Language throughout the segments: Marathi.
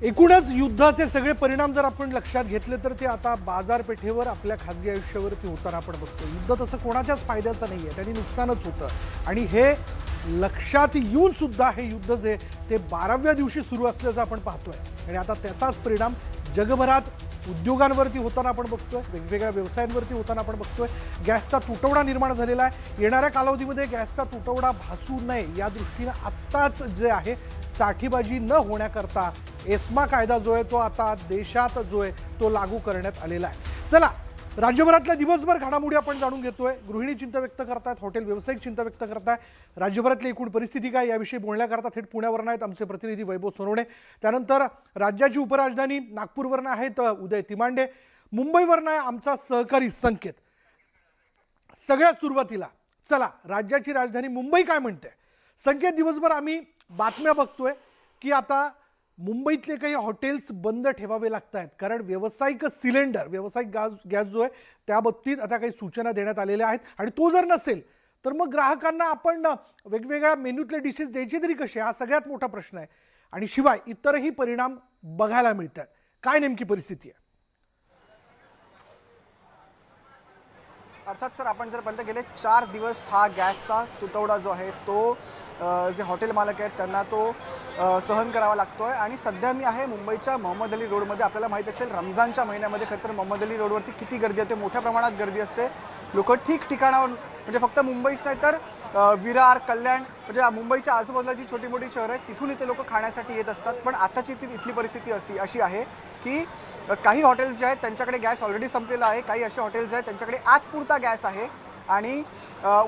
एकूणच युद्धाचे सगळे परिणाम जर आपण लक्षात घेतले तर ते आता बाजारपेठेवर आपल्या खासगी आयुष्यावरती होताना आपण बघतो। युद्ध तसं कोणाच्याच फायद्याचं नाही आहे, त्यांनी नुकसानच होतं आणि हे लक्षात येऊन सुद्धा हे युद्ध जे ते 12व्या दिवशी सुरू असल्याचं आपण पाहतोय आणि आता त्याचाच परिणाम जगभरात उद्योगांवरती होताना आपण बघतोय, वेगवेगळ्या व्यवसायांवरती होताना आपण बघतोय। गॅसचा तुटवडा निर्माण झालेला आहे। येणाऱ्या कालावधीमध्ये गॅसचा तुटवडा भासू नये या दृष्टीने आत्ताच जे आहे साठीबाजी न होण्याकरता एस्मा कायदा जो आहे तो आता देशात जो आहे तो लागू करण्यात आलेला आहे। चला, राज्यभरातल्या दिवसभर घडामोडी आपण जाणून घेतोय। गृहिणी चिंता व्यक्त करतायत, हॉटेल व्यावसायिक चिंता व्यक्त करताय। राज्यभरातली एकूण परिस्थिती काय याविषयी बोलण्याकरता थेट पुण्यावरून आहेत आमचे प्रतिनिधी वैभव सोनवणे। त्यानंतर राज्याची उपराजधानी नागपूरवरून आहेत उदय तिमांडे, मुंबईवरून आहे आमचा सहकारी संकेत। सगळ्यात सुरुवातीला चला, राज्याची राजधानी मुंबई काय म्हणते संकेत? दिवसभर आम्ही बातम्या बघतोय की आता मुंबईतले काही हॉटेल्स बंद ठेवावे लागत आहेत कारण व्यावसायिक सिलेंडर, व्यावसायिक गॅस जो आहे त्या बाबतीत आता काही सूचना देण्यात आलेल्या आहेत आणि तो जर नसेल तर मग ग्राहकांना आपण वेगवेगळ्या मेन्यूतले डिशेस द्यायचे तरी कसे, हा सगळ्यात मोठा प्रश्न आहे। आणि शिवाय इतरही परिणाम बघायला मिळतात। काय नेमकी परिस्थिती आहे? अर्थात सर, आपण जर पाहिलं गेले 4 दिवस हा गॅसचा तुटवडा जो आहे तो जे हॉटेल मालक आहेत त्यांना तो सहन करावा लागतोय। आणि सध्या मी आहे मुंबईच्या मोहम्मद अली रोडमध्ये। आपल्याला माहीत असेल रमजानच्या महिन्यामध्ये खरं तर मोहम्मद अली रोडवरती किती गर्दी असते, मोठ्या प्रमाणात गर्दी असते। लोक ठिकठिकाणावर म्हणजे फक्त मुंबईच नाही तर विरार, कल्याण म्हणजे मुंबईच्या आजूबाजूला जी छोटी मोठी शहरं आहेत तिथून इथे लोक खाण्यासाठी येत असतात। पण आताची इथली परिस्थिती अशी आहे की काही हॉटेल्स जे आहेत त्यांच्याकडे गॅस ऑलरेडी संपलेला आहे, काही असे हॉटेल्स आहेत त्यांच्याकडे आज पुरता गॅस आहे आणि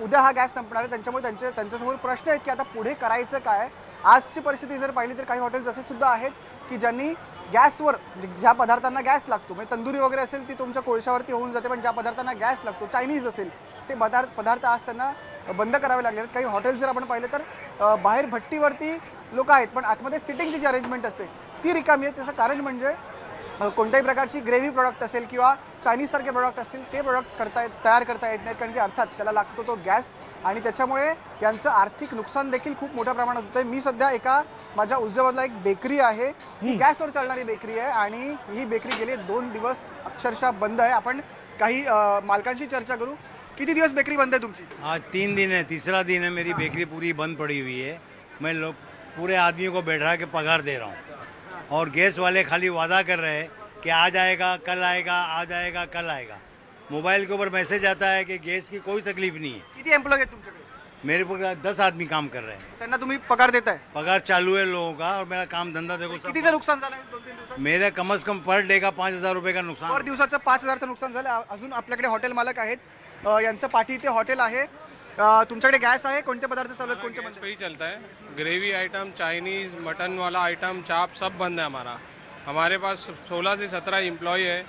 उद्या हा गॅस संपणार आहे। त्यांच्यामुळे त्यांच्यासमोर प्रश्न आहेत की आता पुढे करायचं काय। आजची परिस्थिती जर पाहिली तर काही हॉटेल्स असे सुद्धा आहेत की ज्यांनी गॅसवर ज्या पदार्थांना गॅस लागतो म्हणजे तंदुरी वगैरे असेल ती तुमच्या कोळशावरती होऊन जाते, पण ज्या पदार्थांना गॅस लागतो चायनीज असेल ते पदार्थ आज त्यांना बंद करावे लागले आहेत। काही हॉटेल्स जर आपण पाहिलं तर बाहेर भट्टीवरती लोक आहेत पण आतमध्ये सिटिंगची जी अरेंजमेंट असते ती रिकामी आहे। त्याचं कारण म्हणजे कोणत्याही प्रकारची ग्रेव्ही प्रोडक्ट असेल किंवा चायनीजसारखे प्रोडक्ट असतील ते प्रोडक्ट तयार करता येत नाहीत कारण की अर्थात त्याला लागतो तो गॅस आणि त्याच्यामुळे यांचं आर्थिक नुकसान देखील खूप मोठ्या प्रमाणात होतं आहे। मी सध्या माझ्या उजव्या बाजूला एक बेकरी आहे, ही गॅसवर चालणारी बेकरी आहे आणि ही बेकरी गेले 2 दिवस अक्षरशः बंद आहे। आपण काही मालकांशी चर्चा करू। किती दिवस बेकरी बंद है तुमची? आज 3 दिन है, तीसरा दिन है मेरी बेकरी पूरी बंद पड़ी हुई है। मैं लोग पूरे आदमियों को बैठा के पगार दे रहा हूँ और गैस वाले खाली वादा कर रहे हैं कि आ जाएगा कल आएगा, आ जाएगा कल आएगा। मोबाइल के ऊपर मैसेज आता है कि गैस की कोई तकलीफ नहीं है। किती एम्प्लॉय आहेत तुमच्याकडे? मेरे पर 10 आदमी काम कर रहे हैं। त्यांना तुम्ही पगार देताय? पगार चालू है लोगों का और मेरा काम धंधा देखो सब। कितीचं नुकसान झालं 2-3 दिवसात? मेरा कम से कम पर डे का 5,000 रुपये का नुकसान। पर दिवसाचं 5,000चं नुकसान झालं। अजून आपल्याकडे हॉटेल मालक आहेत, यांचं पाठी इथे हॉटेल आहे। तुमच्याकडे गॅस आहे, कोणते पदार्थ चालू आहेत, कोणते बंद? पे ही चलता है। ग्रेवी आइटम, चाइनीज़, मटन वाला आइटम, चाप सब बंद है हमारा। हमारे पास 16 से 17 एम्प्लॉय है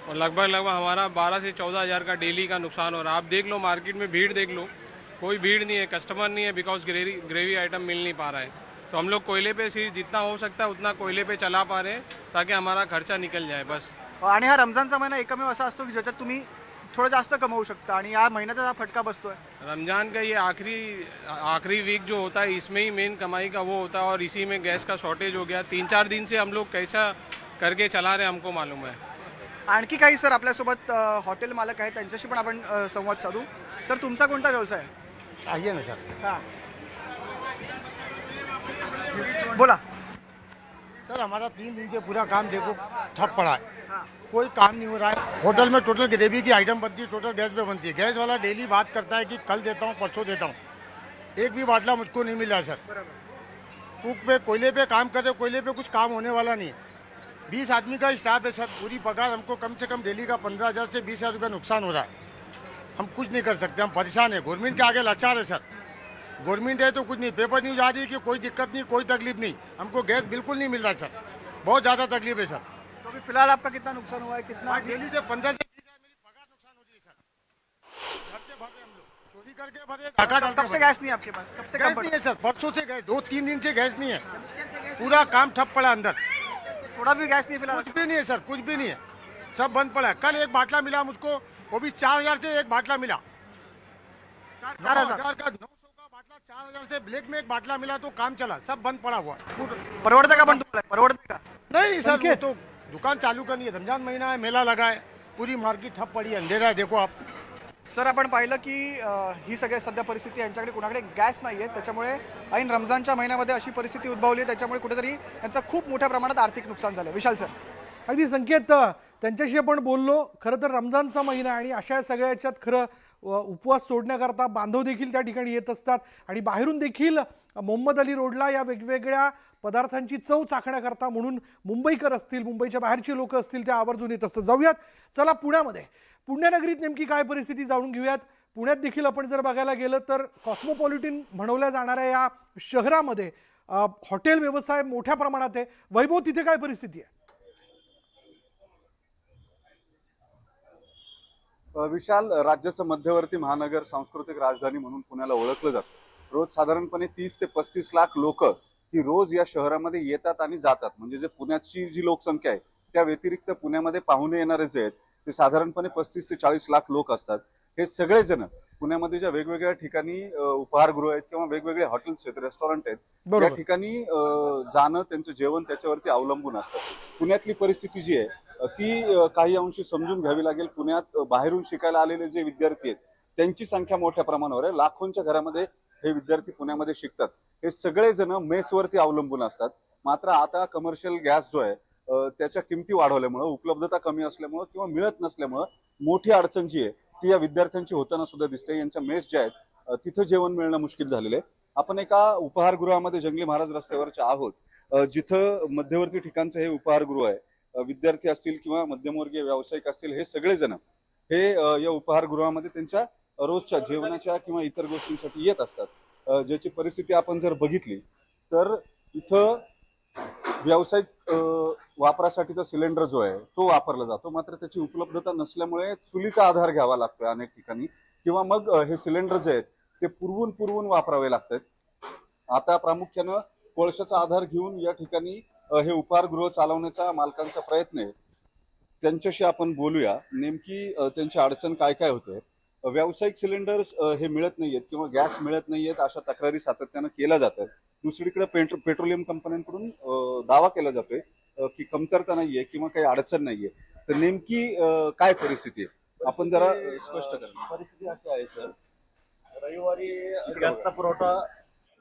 और लगभग हमारा 12 से 14 हज़ार का डेली का नुकसान हो रहा है। आप देख लो मार्केट में भीड़ देख लो, कोई भीड़ नहीं है, कस्टमर नहीं है बिकॉज ग्रेवी आइटम मिल नहीं पा रहा है। तो हम लोग कोयले पे सिर्फ जितना हो सकता है उतना कोयले पे चला पा रहे हैं ताकि हमारा खर्चा निकल जाए बस। आणि हा रमजानचा महिना एकमेव असा असतो की ज्याच्यात तुम्ही थोडं जास्त कमवू शकता आणि या महिन्याचा हा फटका बसतोय। रमज़ान का ये आखिरी वीक जो होता है इसमें ही मेन कमाई का वो होता है और इसी में गैस का शॉर्टेज हो गया। 3-4 दिन से हम लोग कैसा करके चला रहे हैं हमको मालूम है। आणखी काही सर आपल्यासोबत हॉटेल मालक आहेत, त्यांच्याशी पण आपण संवाद साधू। सर, तुमचा कोणता व्यवसाय आहे? आइए ना सर। हां, बोला। सर, हमारा 3 दिन से पूरा काम देखो ठप पड़ा है, कोई काम नहीं हो रहा है। होटल में टोटल ग्रेवी की आइटम बनती है, टोटल गैस पे बनती है। गैस वाला डेली बात करता है कि कल देता हूँ, परसों देता हूँ, एक भी बाटला मुझको नहीं मिला सर। कुक पे कोयले पे काम कर रहे, कोयले पे कुछ काम होने वाला नहीं है। 20 आदमी का स्टाफ है सर, पूरी पगार हमको कम से कम डेली का 15,000 से 20,000 रुपया नुकसान हो रहा है। हम कुछ नहीं कर सकते, हम परेशान है। गवर्नमेंट के आगे लाचार है सर। गवर्नमेंट है तो कुछ नहीं, पेपर न्यूज आ रही है कि कोई दिक्कत नहीं, कोई तकलीफ नहीं। हमको गैस बिल्कुल नहीं मिल रहा है सर, बहुत ज़्यादा तकलीफ है सर। तो अभी फिलहाल आपका कितना नुकसान हुआ है? कितना? डेली से 15 से 20,000 मेरी पगार नुकसान हो रही है सर। खर्चे भर रहे हम लोग, चोरी करके भरे। कब से गैस नहीं है आपके पास? कब से गैस कम नहीं है सर, परसों से गए 2-3 दिन से गैस नहीं है, पूरा काम ठप पड़ा अंदर। थोड़ा भी गैस नहीं फिलहाल? कुछ भी नहीं है सर, कुछ भी नहीं है, सब बंद पड़ा है। कल एक बाटला मिला मुझको, वो भी 4,000 से एक बाटला मिला। 4,000 का 900 का बाटला, 4,000 से ब्लैक में एक बाटला मिला तो काम चला। सब बंद पड़ा हुआ है। परवडतं का? पण तुम्हाला परवडतं का? नहीं सर वो संकेत तो दुकान चालू करनी है, रमजान महीना है, मेला लगा है, पूरी मार्केट ठप पड़ी है, अंधेरा है, देखो आप। सर आपण पाहिलं की ही सगळ्या सध्या परिस्थिती यांच्याकडे कुणाकडे गॅस नाही आहे, त्याच्यामुळे ऐन रमजानच्या महिन्यामध्ये अशी परिस्थिती उद्भवली आहे, त्याच्यामुळे कुठेतरी यांचं खूप मोठ्या प्रमाणात आर्थिक नुकसान झालं. विशाल सर. अगदी संकेत, त्यांच्याशी आपण बोललो. खरं तर रमजानचा महिना आणि अशा सगळ्या याच्यात खरं उपवास सोडण्याकरता बांधव देखील त्या ठिकाणी येत असतात आणि बाहेरून देखील मोहम्मद अली रोडला या वेगवेगळ्या पदार्थांची चव चाखण्याकरता म्हणून मुंबईकर असतील, मुंबईच्या बाहेरचे लोक असतील, ते आवर्जून येत असतात. जाऊयात चला पुण्यामध्ये. पुण्यनगरीत नेमकी काय परिस्थिती जाणून घेऊयात. पुण्यात देखील आपण जर बघायला गेलं तर कॉस्मोपॉलिटन म्हणवल्या जाणाऱ्या या शहरामध्ये हॉटेल व्यवसाय मोठ्या प्रमाणात आहे. वैभव, तिथे काय परिस्थिती आहे? विशाल, राज्याचं मध्यवर्ती महानगर, सांस्कृतिक राजधानी म्हणून पुण्याला ओळखलं जातं. रोज साधारणपणे 30 ते 35 लाख लोक ही रोज या शहरामध्ये येतात आणि जातात. म्हणजे जे पुण्याची जी लोकसंख्या आहे त्या व्यतिरिक्त पुण्यामध्ये पाहुणे येणारे जे आहेत ते साधारणपणे 35 ते 40 लाख लोक असतात. हे सगळेजण पुण्यामध्ये ज्या वेगवेगळ्या ठिकाणी उपहारगृह आहेत किंवा वेगवेगळे हॉटेल्स आहेत, रेस्टॉरंट आहेत, बरोबर. त्या ठिकाणी जाणं, त्यांचं जेवण त्याच्यावरती अवलंबून असतं. पुण्यातली परिस्थिती जी आहे ती काही अंशी समजून घ्यावी लागेल. पुण्यात बाहेरून शिकायला आलेले जे विद्यार्थी आहेत त्यांची संख्या मोठ्या प्रमाणावर आहे. लाखोंच्या घरामध्ये हे विद्यार्थी पुण्यामध्ये शिकतात. हे सगळेजण मेसवरती अवलंबून असतात. मात्र आता कमर्शियल गॅस जो आहे त्याच्या किमती वाढवल्यामुळं, उपलब्धता कमी असल्यामुळं किंवा मिळत नसल्यामुळं मोठी अडचण जी आहे ती या विद्यार्थ्यांची होताना सुद्धा दिसते. यांच्या मेस ज्या आहेत तिथं जेवण मिळणं मुश्किल झालेलं आहे. आपण एका उपहारगृहामध्ये जंगली महाराज रस्त्यावरच्या आहोत, जिथं मध्यवर्ती ठिकाणचं हे उपहारगृह आहे. विद्यार्थी असतील किंवा मध्यमवर्गीय व्यावसायिक असतील, हे सगळेजण हे या उपहारगृहामध्ये त्यांच्या रोजच्या जेवणाच्या किंवा इतर गोष्टींसाठी येत असतात. ज्याची परिस्थिती आपण जर बघितली तर इथं व्यावसायिक वापरासाठीचा सिलेंडर जो आहे तो वापरला जातो. मात्र त्याची उपलब्धता नसल्यामुळे चुलीचा आधार घ्यावा लागतोय अनेक ठिकाणी, किंवा मग हे सिलेंडर जे आहेत ते पुरवून वापरावे लागतात. आता प्रामुख्यानं कोळशाचा आधार घेऊन या ठिकाणी हे उपहारगृह चालवण्याचा मालकांचा प्रयत्न आहे. त्यांच्याशी आपण बोलूया, नेमकी त्यांची अडचण काय होते. व्यावसायिक सिलेंडर्स हे मिळत नाहीयेत किंवा गॅस मिळत नाहीयेत अशा तक्रारी सातत्यानं केल्या जातात. दुसरीकडे पेट्रोलियम कंपन्यांकडून दावा केला जातोय की कमतरता नाहीये किंवा काही अडचण नाहीये. तर नेमकी काय परिस्थिती आहे आपण जरा स्पष्ट करा. परिस्थिती अशी आहे सर, रविवारी गॅसचा पुरवठा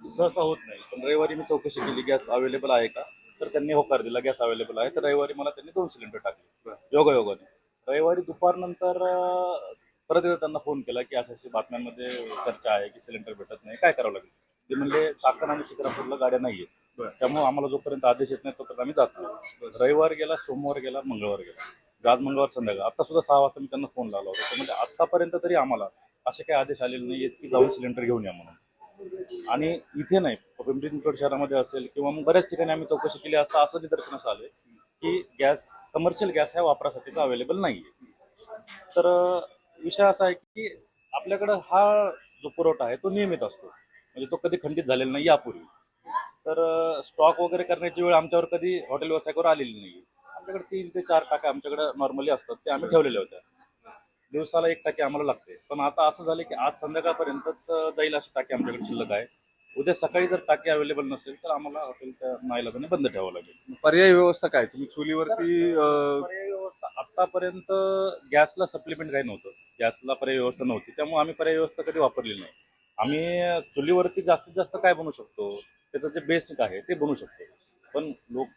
सहसा होत नाही, पण रविवारी मी चौकशी केली गॅस अवेलेबल आहे का, तर त्यांनी होकार दिला गॅस अवेलेबल आहे. तर रविवारी मला त्यांनी 2 सिलेंडर टाकले योगायोगाने. रविवारी दुपारनंतर परत एकदा त्यांना फोन केला की अशी बातम्यांमध्ये चर्चा आहे की सिलेंडर भेटत नाही, काय करावं लागेल. ते म्हणले चाकण आणि शिक्रापूरला गाड्या नाहीये, त्यामुळे आम्हाला जोपर्यंत आदेश येत नाही तोपर्यंत आम्ही जात नाही. रविवार गेला, सोमवार गेला, मंगळवार गेला, आज मंगळवार संध्याकाळ. आता सुद्धा 6 वाजता मी त्यांना फोन लावला होता. म्हणजे आतापर्यंत तरी आम्हाला असे काही आदेश आलेले नाहीयेत की जाऊन सिलेंडर घेऊन या म्हणून. आणि इथे नाही, पिंपरी चिंचवड शहरामध्ये असेल किंवा मग बऱ्याच ठिकाणी आम्ही चौकशी केली असता असं निदर्शनास आले की गॅस, कमर्शियल गॅस ह्या वापरासाठीचा अवेलेबल नाहीये. तर विषय असा आहे की आपल्याकडं हा जो पुरवठा आहे तो नियमित असतो, म्हणजे तो कधी खंडित झालेला नाही यापूर्वी. तर स्टॉक वगैरे करण्याची वेळ आमच्यावर कधी हॉटेल व्यावसायिकावर आलेली नाही. आमच्याकडे 3 ते 4 टाक्या आमच्याकडे नॉर्मली असतात, ते आम्ही ठेवलेल्या होत्या. दिवसाला 1 टाकी आम्हाला लागते. पण आता असं झालं की आज संध्याकाळपर्यंतच जाईल अशी टाकी आमच्याकडे शिल्लक आहे. उद्या सकाळी जर टाकी अवेलेबल नसेल तर आम्हाला हॉटेल त्या नाईलाजाने बंद ठेवावं लागेल. पर्यायी व्यवस्था काय, तुम्ही चुलीवरती पर्यायी व्यवस्था आतापर्यंत गॅसला सप्लिमेंट काही नव्हतं, गॅसला पर्यायी व्यवस्था नव्हती, त्यामुळे आम्ही पर्यायी व्यवस्था कधी वापरलेली नाही. आम्ही चुलीवरती जास्तीत जास्त काय बनवू शकतो, त्याचं जे बेसिक आहे ते बनवू शकतो. पण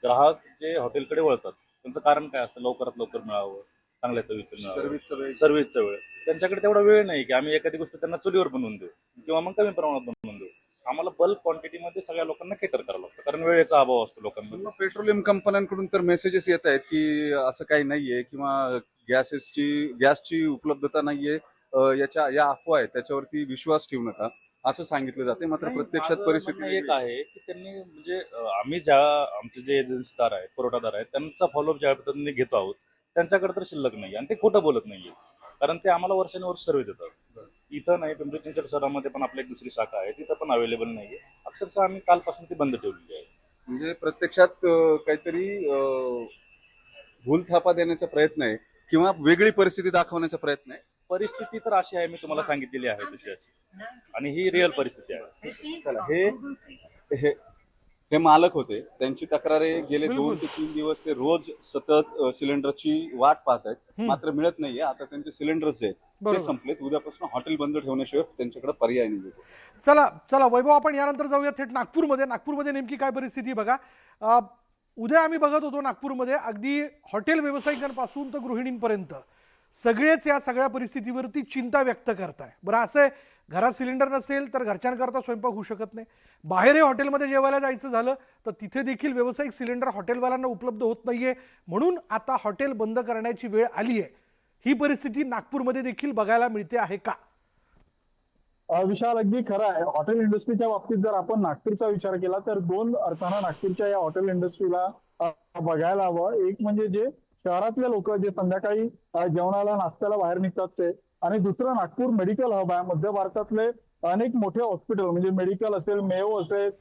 ग्राहक जे हॉटेलकडे वळतात त्यांचं कारण काय असतं, लवकरात लवकर मिळावं, चांगल्या चवीचं मिळावं, सर्व्हिसचा वेळ. त्यांच्याकडे तेवढा वेळ नाही की आम्ही एखादी गोष्ट त्यांना चुलीवर बनवून देऊ किंवा मग कमी प्रमाणात बनवून देऊ. आम्हाला बल्क क्वांटिटीमध्ये सगळ्या लोकांना केटर करावं लागतं, कारण वेळेचा अभाव असतो लोकांना. पेट्रोलियम कंपन्यांकडून तर मेसेजेस येत आहेत की असं काही नाहीये किंवा गॅसची उपलब्धता नाहीये, या अफवा आहेत, त्याच्यावरती विश्वास ठेवू नका असं सांगितलं जाते. मात्र प्रत्यक्षात परिस्थिती एक आहे की त्यांनी म्हणजे आम्ही आमचे जे एजन्सीदार आहेत, पुरवठादार आहेत, त्यांचा फॉलोअप ज्या पद्धतीने घेतो आहोत त्यांच्याकडे तर शिल्लक नाही आणि ते खोटं बोलत नाहीये, कारण ते आम्हाला वर्षानुवर्ष सर्व्हिस देतात. इथं नाही, पिंपरी चिंचवड शहरामध्ये पण आपली एक दुसरी शाखा आहे, तिथं पण अवेलेबल नाहीये. अक्षरशः आम्ही कालपासून ती बंद ठेवलेली आहे. म्हणजे प्रत्यक्षात काहीतरी भूलथापा देण्याचा प्रयत्न आहे किंवा वेगळी परिस्थिती दाखवण्याचा प्रयत्न आहे. परिस्थिती तर अशी आहे, मी तुम्हाला सांगितलेली आहे तशी अशी, आणि ही रिअल परिस्थिती आहे. चला, हे मालक होते, त्यांची तक्रार आहे गेले 2 ते 3 दिवस ते रोज सतत सिलेंडरची वाट पाहत आहेत, मात्र मिळत नाहीये. आता त्यांचे सिलेंडर्स जे आहेत ते संपलेत. उद्यापासून हॉटेल बंद ठेवण्याशिवाय त्यांच्याकडे पर्याय नाही. चला चला वैभव, आपण यानंतर जाऊया थेट नागपूरमध्ये नेमकी काय परिस्थिती आहे बघा. उद्या आम्ही बघत होतो नागपूरमध्ये अगदी हॉटेल व्यावसायिकांपासून तर गृहिणींपर्यंत सगळेच या सगळ्या परिस्थितीवरती चिंता व्यक्त करताय. बरं, असं आहे, घरात सिलेंडर नसेल तर घरच्यांकरता स्वयंपाक होऊ शकत नाही. बाहेरही हॉटेलमध्ये जेवायला जायचं झालं तर तिथे देखील व्यावसायिक सिलेंडर हॉटेलवाल्यांना उपलब्ध होत नाहीये, म्हणून आता हॉटेल बंद करण्याची वेळ आली आहे. ही परिस्थिती नागपूरमध्ये देखील बघायला मिळते आहे का? विशाल, अगदी खरं आहे. हॉटेल इंडस्ट्रीच्या बाबतीत जर आपण नागपूरचा विचार केला तर दोन अर्थानं नागपूरच्या या हॉटेल इंडस्ट्रीला बघायला हवं. एक म्हणजे जे शहरातले लोक जे संध्याकाळी जेवणाला नाश्त्याला बाहेर निघतात ते, आणि दुसरं नागपूर मेडिकल हब आहे. मध्य भारतातले अनेक मोठे हॉस्पिटल म्हणजे मेडिकल असेल, मेयो असेल,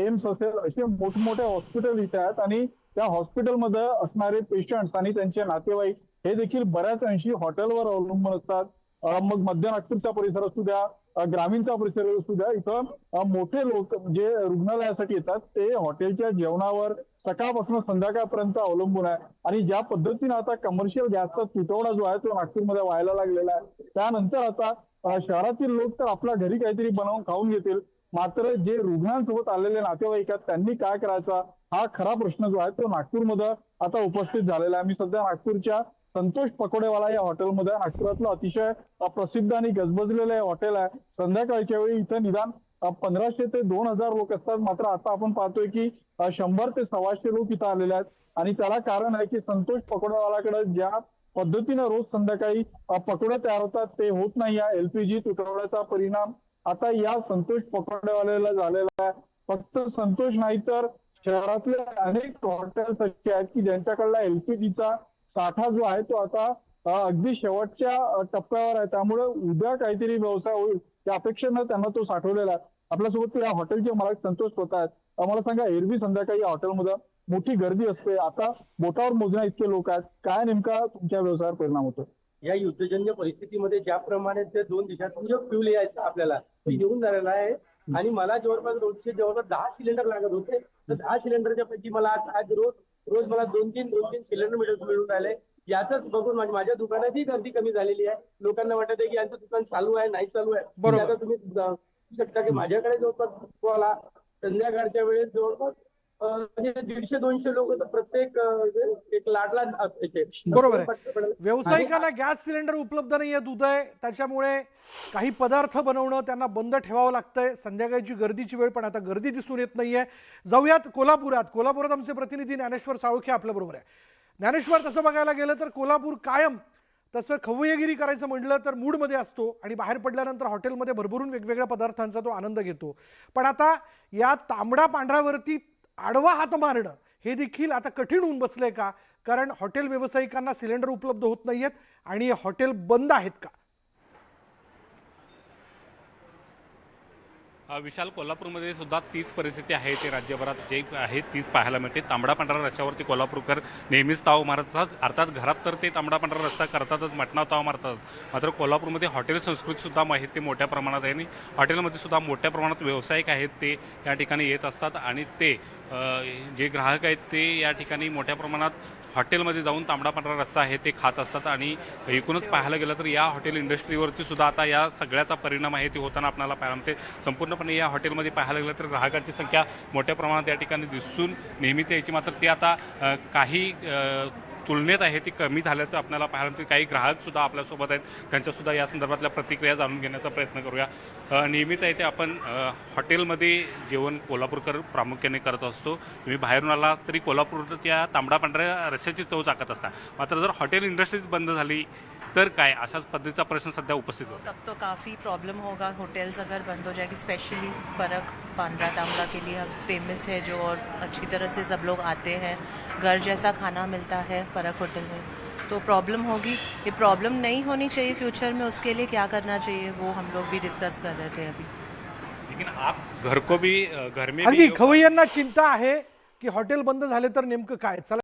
एम्स असेल, असे मोठमोठे हॉस्पिटल इथे आहेत. आणि त्या हॉस्पिटलमध्ये असणारे पेशंट्स आणि त्यांचे नातेवाईक हे देखील बऱ्याच अंशी हॉटेलवर अवलंबून असतात. मग मध्य नागपूरचा परिसर असू द्या, ग्रामीणचा परिसर असू द्या, इथं मोठे लोक जे रुग्णालयासाठी येतात ते हॉटेलच्या जेवणावर सकाळपासून संध्याकाळपर्यंत अवलंबून आहे. आणि ज्या पद्धतीने आता कमर्शियल गॅसचा तुटवडा जो आहे तो नागपूरमध्ये व्हायला लागलेला आहे, त्यानंतर आता शहरातील लोक तर आपल्या घरी काहीतरी बनवून खाऊन घेतील, मात्र जे रुग्णांसोबत आलेले नातेवाईक आहेत त्यांनी काय करायचा, हा खरा प्रश्न जो आहे तो नागपूरमध्ये आता उपस्थित झालेला आहे. मी सध्या नागपूरच्या संतोष पकोडेवाला या हॉटेलमध्ये, नागपुरातलं अतिशय प्रसिद्ध आणि गजबजलेलं हे हॉटेल आहे. संध्याकाळच्या वेळी इथं निदान 1500 ते 2000 लोक असतात, मात्र आता आपण पाहतोय की 100 ते 125 लोक इथं आलेले आहेत. आणि त्याला कारण आहे की संतोष पकोडेवालाकडे ज्या पद्धतीने रोज संध्याकाळी पकोडे तयार होतात ते होत नाही. या एलपीजी तुटवड्याचा परिणाम आता या संतोष पकोडेवाल्याला झालेला आहे. फक्त संतोष नाही तर शहरातले अनेक हॉटेल्स असे आहेत की ज्यांच्याकडला एलपीजीचा साठा जो आहे तो आता अगदी शेवटच्या टप्प्यावर आहे. त्यामुळे उद्या काहीतरी व्यवसाय होईल त्या अपेक्षेनं त्यांना तो साठवलेला आहे. आपल्यासोबत या हॉटेलचे मालक संतोष होत आहेत. आम्हाला सांगा, एरवी संध्याकाळी या हॉटेलमध्ये मोठी गर्दी असते, आता बोटावर मोजण्या इतके लोक आहेत, काय नेमका तुमच्या व्यवसायावर परिणाम होतो? या युद्धजन्य परिस्थितीमध्ये ज्याप्रमाणे ते 2 दिवसातून जो फ्यूल यायचा आपल्याला तो येऊन झालेला आहे. आणि मला जवळपास रोजचे 10 सिलेंडर लागत होते, तर 10 सिलेंडरच्या पैकी मला आज रोज मला 2-3 सिलेंडर मिळून राहिले. याच बघून माझ्या दुकानातही गर्दी कमी झालेली आहे. लोकांना वाटत आहे की यांचं दुकान चालू आहे, नाही चालू आहे. आता तुम्ही शकता की माझ्याकडे जवळपास संध्याकाळच्या वेळेस जवळपास 150-200 लोक तर प्रत्येक एक लाटला. बरोबर आहे. व्यावसायिकांना गॅस सिलेंडर उपलब्ध नाही आहेत उदय, त्याच्यामुळे काही पदार्थ बनवणं त्यांना बंद ठेवावं लागतंय. संध्याकाळची गर्दीची वेळ पण आता गर्दी दिसून येत नाहीये. जाऊयात कोल्हापुरात आमचे प्रतिनिधी ज्ञानेश्वर साळुखे आपल्या बरोबर आहे. ज्ञानेश्वर, तसं बघायला गेलं तर कोल्हापूर कायम तसं खवय्यगिरी करायचं म्हटलं तर मूडमध्ये असतो आणि बाहेर पडल्यानंतर हॉटेलमध्ये भरभरून वेगवेगळ्या पदार्थांचा तो आनंद घेतो. पण आता या तांबडा पांढऱ्यावरती आडवा हात मारणं हे देखील आता कठीण होऊन बसलंय का? कारण हॉटेल व्यावसायिकांना सिलेंडर उपलब्ध होत नाहीयेत आणि हॉटेल बंद आहेत का? विशाल, कोल्हापूरमध्ये सुद्धा तीच परिस्थिती आहे. ते राज्यभरात जे आहे तीच पाहायला मिळते. तांबडा पांढरा रस्त्यावरती कोल्हापूरकर नेहमीच ताव मारत असतात. अर्थात घरात तर ते तांबडा पांढरा रस्सा करतातच, मटणावर ताव मारतात. मात्र कोल्हापूरमध्ये हॉटेल संस्कृतीसुद्धा आहे ते मोठ्या प्रमाणात आहे. आणि हॉटेलमध्ये सुद्धा मोठ्या प्रमाणात व्यावसायिक आहेत ते या ठिकाणी येत असतात. आणि ते जे ग्राहक आहेत ते या ठिकाणी मोठ्या प्रमाणात हॉटेलमध्ये जाऊन तांबडा पांढरा रस्सा आहे ते खात असतात. आणि एकूणच पाहायला गेलं तर या हॉटेल इंडस्ट्रीवरती सुद्धा आता या सगळ्याचा परिणाम आहे ते होताना आपल्याला पाहायला मिळते. संपूर्णपणे या हॉटेलमध्ये पाहायला गेलं तर ग्राहकांची संख्या मोठ्या प्रमाणात या ठिकाणी दिसून नेहमीच यायची, मात्र ते आता काही तुलनेत आहे ती कमी झाल्याचं आपल्याला पाहायला मिळते. काही ग्राहकसुद्धा आपल्यासोबत आहेत, त्यांच्यासुद्धा या संदर्भातल्या प्रतिक्रिया जाणून घेण्याचा प्रयत्न करूया. नेहमीच आहे ते आपण हॉटेलमध्ये जेवण कोल्हापूरकर प्रामुख्याने करत असतो. तुम्ही बाहेरून आला तरी कोल्हापूर त्या तांबडा पांढऱ्या रस्स्याची चव चाकत असता. मात्र जर हॉटेल इंडस्ट्रीज बंद झाली तर काय, अशाच पद्धतीचा प्रश्न सध्या उपस्थित होतो. तब तो काफ़ी प्रॉब्लम होगा. होटल्स अगर बंद हो जाएगी, स्पेशली परक पांडरा तांबड़ा के लिए हम फेमस है जो, और अच्छी तरह से सब लोग आते हैं. घर जैसा खाना मिलता है परक होटल में, तो प्रॉब्लम होगी. ये प्रॉब्लम नहीं होनी चाहिए फ्यूचर में, उसके लिए क्या करना चाहिए वो हम लोग भी डिस्कस कर रहे थे अभी. लेकिन आप घर को भी घर में अगदी खवय्यांना चिंता आहे की हॉटेल बंद झाले तर नेमकं काय. चला